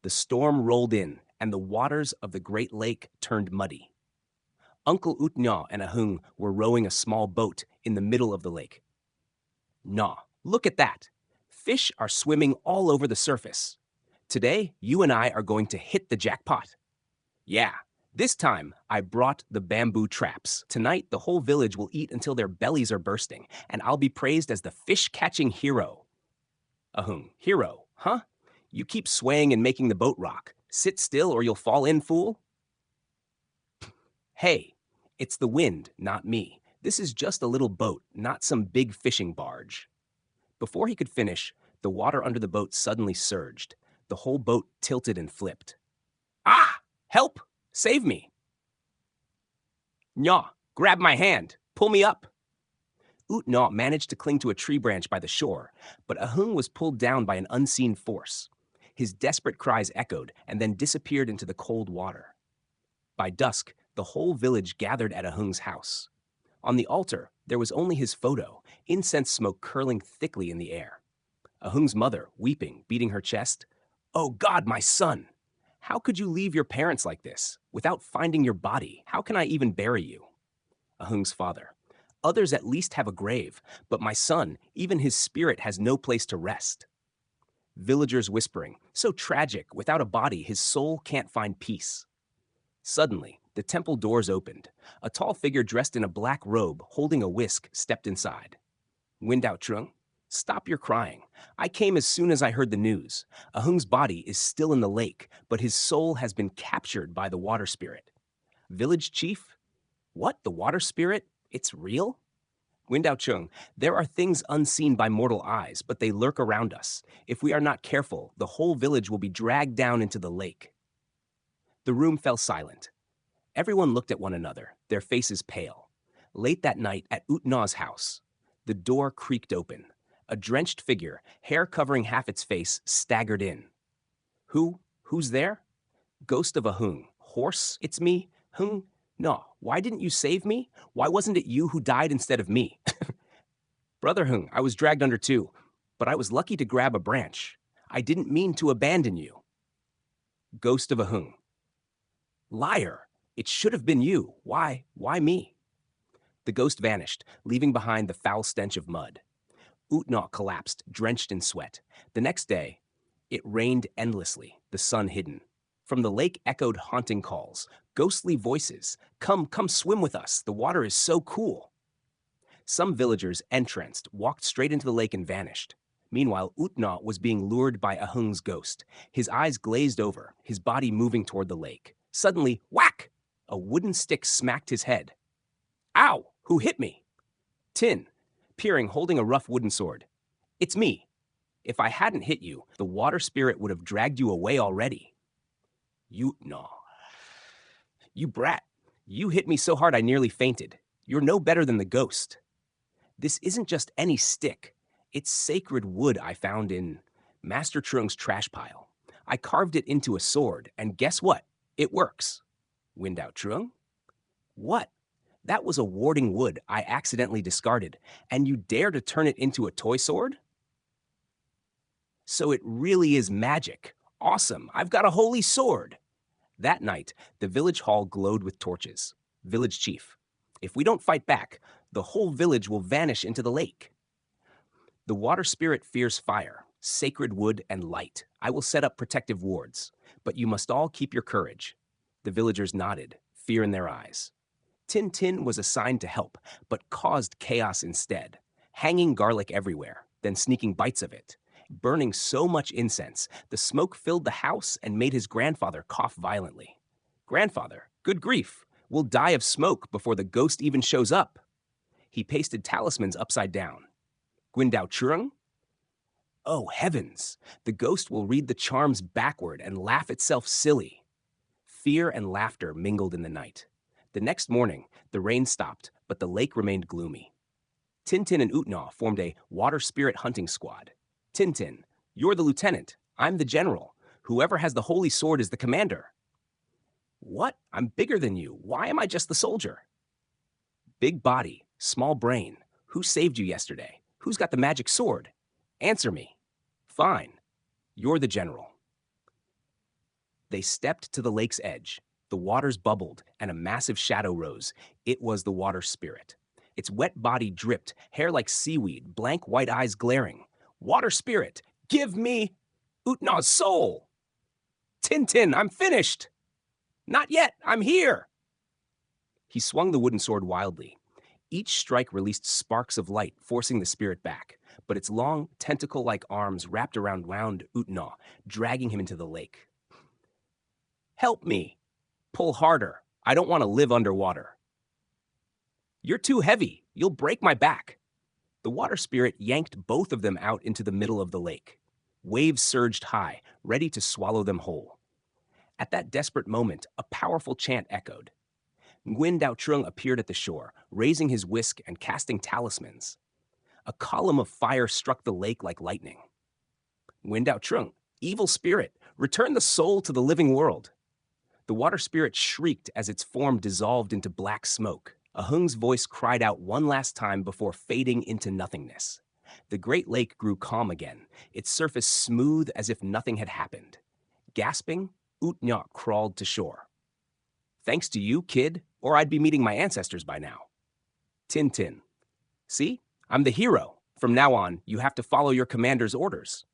The storm rolled in, and the waters of the Great Lake turned muddy. Uncle Utnyaw and Ahung were rowing a small boat in the middle of the lake. Naw, look at that! Fish are swimming all over the surface. Today, you and I are going to hit the jackpot. Yeah, this time I brought the bamboo traps. Tonight, the whole village will eat until their bellies are bursting, and I'll be praised as the fish-catching hero. Ahung, hero, huh? You keep swaying and making the boat rock. Sit still or you'll fall in, fool. Hey, it's the wind, not me. This is just a little boat, not some big fishing barge. Before he could finish, the water under the boat suddenly surged. The whole boat tilted and flipped. Ah! Help! Save me! Nya, grab my hand! Pull me up! Utnyaw managed to cling to a tree branch by the shore, but Ahung was pulled down by an unseen force. His desperate cries echoed and then disappeared into the cold water. By dusk, the whole village gathered at Ahung's house. On the altar, there was only his photo, incense smoke curling thickly in the air. Ahung's mother, weeping, beating her chest. Oh God, my son! How could you leave your parents like this? Without finding your body, how can I even bury you? Ahung's father. Others at least have a grave, but my son, even his spirit has no place to rest. Villagers whispering, so tragic, without a body, his soul can't find peace. Suddenly, the temple doors opened. A tall figure dressed in a black robe, holding a whisk, stepped inside. Windao Trung, stop your crying. I came as soon as I heard the news. Ahung's body is still in the lake, but his soul has been captured by the water spirit. Village chief? What, the water spirit? It's real? Windao Chung, there are things unseen by mortal eyes, but they lurk around us. If we are not careful, the whole village will be dragged down into the lake. The room fell silent. Everyone looked at one another, their faces pale. Late that night at Utnaw's house, the door creaked open. A drenched figure, hair covering half its face, staggered in. Who's there? Ghost of Ahung. Horse, it's me? Hung? No, why didn't you save me? Why wasn't it you who died instead of me? Brother Hung, I was dragged under too, but I was lucky to grab a branch. I didn't mean to abandon you. Ghost of Ahung. Liar! It should have been you. Why me? The ghost vanished, leaving behind the foul stench of mud. Utnaw collapsed, drenched in sweat. The next day, it rained endlessly, the sun hidden. From the lake echoed haunting calls, ghostly voices. Come swim with us. The water is so cool. Some villagers, entranced, walked straight into the lake and vanished. Meanwhile, Utnaw was being lured by Ahung's ghost. His eyes glazed over, his body moving toward the lake. Suddenly, whack! A wooden stick smacked his head. Ow! Who hit me? Tin, peering, holding a rough wooden sword. It's me. If I hadn't hit you, the water spirit would have dragged you away already. Utnaw. You brat. You hit me so hard I nearly fainted. You're no better than the ghost. This isn't just any stick. It's sacred wood I found in Master Trung's trash pile. I carved it into a sword, and guess what? It works. Windao Trung? What? That was a warding wood I accidentally discarded, and you dare to turn it into a toy sword? So it really is magic. Awesome, I've got a holy sword. That night, the village hall glowed with torches. Village chief, if we don't fight back, the whole village will vanish into the lake. The water spirit fears fire, sacred wood, and light. I will set up protective wards, but you must all keep your courage. The villagers nodded, fear in their eyes. Tin Tin was assigned to help, but caused chaos instead, hanging garlic everywhere, then sneaking bites of it. Burning so much incense, the smoke filled the house and made his grandfather cough violently. Grandfather, good grief, we'll die of smoke before the ghost even shows up. He pasted talismans upside down. Gwindao Trung? Oh heavens, the ghost will read the charms backward and laugh itself silly. Fear and laughter mingled in the night. The next morning, the rain stopped, but the lake remained gloomy. Tintin and Utnaw formed a water spirit hunting squad. Tintin, you're the lieutenant. I'm the general. Whoever has the holy sword is the commander. What? I'm bigger than you. Why am I just the soldier? Big body, small brain. Who saved you yesterday? Who's got the magic sword? Answer me. Fine. You're the general. They stepped to the lake's edge. The waters bubbled, and a massive shadow rose. It was the water spirit. Its wet body dripped, hair like seaweed, blank white eyes glaring. Water spirit, give me Utnaw's soul! Tintin, I'm finished! Not yet, I'm here! He swung the wooden sword wildly. Each strike released sparks of light, forcing the spirit back, but its long, tentacle-like arms wrapped around Utnaw, dragging him into the lake. Help me! Pull harder. I don't want to live underwater. You're too heavy. You'll break my back. The water spirit yanked both of them out into the middle of the lake. Waves surged high, ready to swallow them whole. At that desperate moment, a powerful chant echoed. Nguyen Dao Trung appeared at the shore, raising his whisk and casting talismans. A column of fire struck the lake like lightning. Nguyen Dao Trung, evil spirit, return the soul to the living world. The water spirit shrieked as its form dissolved into black smoke. Ahung's voice cried out one last time before fading into nothingness. The great lake grew calm again, its surface smooth as if nothing had happened. Gasping, Utnawt crawled to shore. Thanks to you, kid, or I'd be meeting my ancestors by now. Tintin. See? I'm the hero. From now on, you have to follow your commander's orders.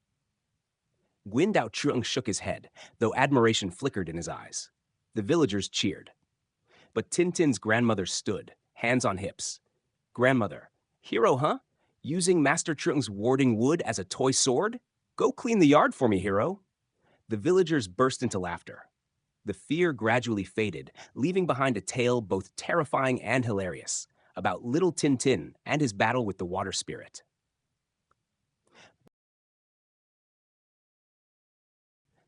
Nguyen Dao Trung shook his head, though admiration flickered in his eyes. The villagers cheered. But Tintin's grandmother stood, hands on hips. Grandmother, hero, huh? Using Master Trung's warding wood as a toy sword? Go clean the yard for me, hero. The villagers burst into laughter. The fear gradually faded, leaving behind a tale both terrifying and hilarious, about little Tintin and his battle with the water spirit.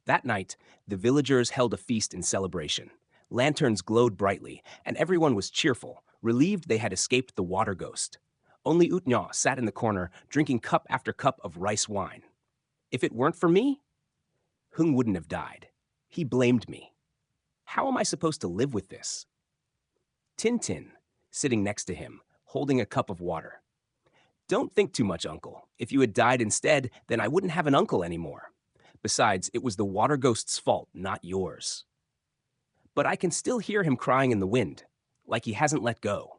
That night, the villagers held a feast in celebration. Lanterns glowed brightly, and everyone was cheerful, relieved they had escaped the water ghost. Only Utnyaw sat in the corner, drinking cup after cup of rice wine. If it weren't for me, Hung wouldn't have died. He blamed me. How am I supposed to live with this? Tintin, sitting next to him, holding a cup of water. Don't think too much, uncle. If you had died instead, then I wouldn't have an uncle anymore. Besides, it was the water ghost's fault, not yours. But I can still hear him crying in the wind, like he hasn't let go.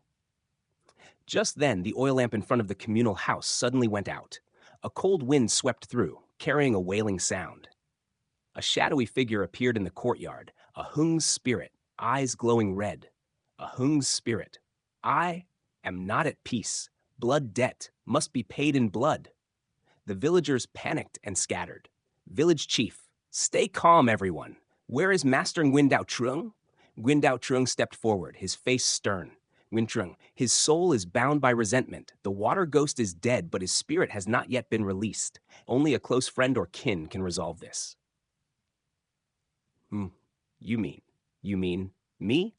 Just then, the oil lamp in front of the communal house suddenly went out. A cold wind swept through, carrying a wailing sound. A shadowy figure appeared in the courtyard, a Hung's spirit, eyes glowing red. A Hung's spirit. I am not at peace. Blood debt must be paid in blood. The villagers panicked and scattered. Village chief, stay calm, everyone. Where is Master Nguyen Dao Trung? Nguyen Dao Trung stepped forward, his face stern. Nguyen Trung, his soul is bound by resentment. The water ghost is dead, but his spirit has not yet been released. Only a close friend or kin can resolve this. You mean me?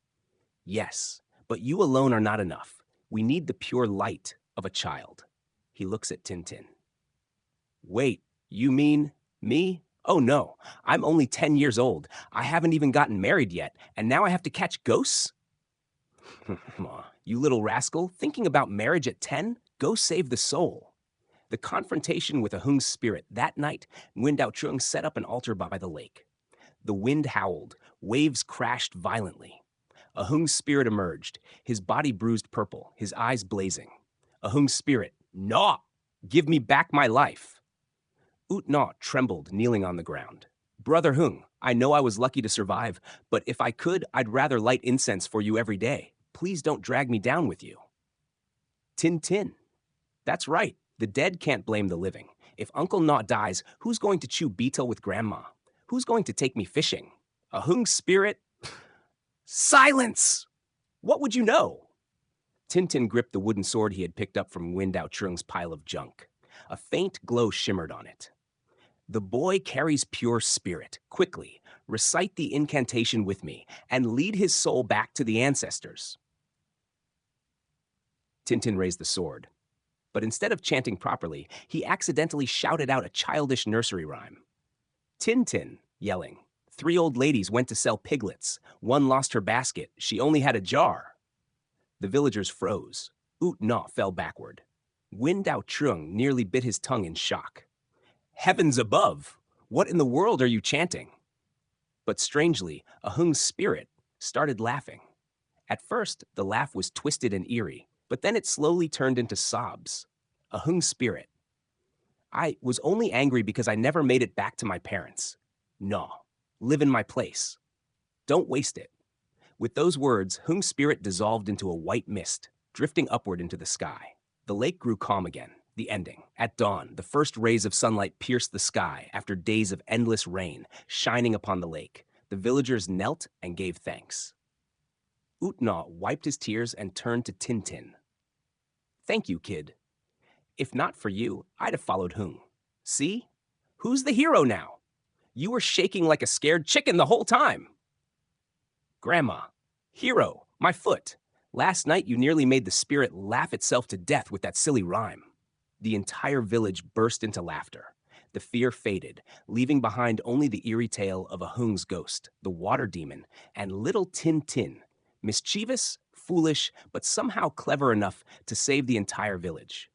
Yes, but you alone are not enough. We need the pure light of a child. He looks at Tintin. Wait, you mean me? Oh no, I'm only 10 years old. I haven't even gotten married yet, and now I have to catch ghosts? You little rascal, thinking about marriage at 10? Go save the soul. The confrontation with Ahung's spirit that night, Nguyen Dao Trung set up an altar by the lake. The wind howled, waves crashed violently. Ahung's spirit emerged, his body bruised purple, his eyes blazing. Ahung's spirit, Naw! Give me back my life. Utnaw trembled, kneeling on the ground. Brother Hung, I know I was lucky to survive, but if I could, I'd rather light incense for you every day. Please don't drag me down with you. Tintin. That's right, the dead can't blame the living. If Uncle Naw dies, who's going to chew betel with Grandma? Who's going to take me fishing? Ahung's spirit? Silence! What would you know? Tintin gripped the wooden sword he had picked up from Nguyen Dao Trung's pile of junk. A faint glow shimmered on it. The boy carries pure spirit. Quickly, recite the incantation with me and lead his soul back to the ancestors. Tintin raised the sword. But instead of chanting properly, he accidentally shouted out a childish nursery rhyme. Tintin, yelling. 3 old ladies went to sell piglets. One lost her basket. She only had a jar. The villagers froze. Utnaw fell backward. Nguyen Dao Trung nearly bit his tongue in shock. Heavens above! What in the world are you chanting? But strangely, Ahung's spirit started laughing. At first, the laugh was twisted and eerie, but then it slowly turned into sobs. Ahung's spirit. I was only angry because I never made it back to my parents. No, live in my place. Don't waste it. With those words, Hung's spirit dissolved into a white mist, drifting upward into the sky. The lake grew calm again. The ending. At dawn, the first rays of sunlight pierced the sky after days of endless rain, shining upon the lake. The villagers knelt and gave thanks. Utna wiped his tears and turned to Tintin. Thank you, kid. If not for you, I'd have followed Hung. See? Who's the hero now? You were shaking like a scared chicken the whole time. Grandma. Hero, my foot. Last night you nearly made the spirit laugh itself to death with that silly rhyme. The entire village burst into laughter. The fear faded, leaving behind only the eerie tale of Ahung's ghost, the water demon, and little Tin Tin, mischievous, foolish, but somehow clever enough to save the entire village.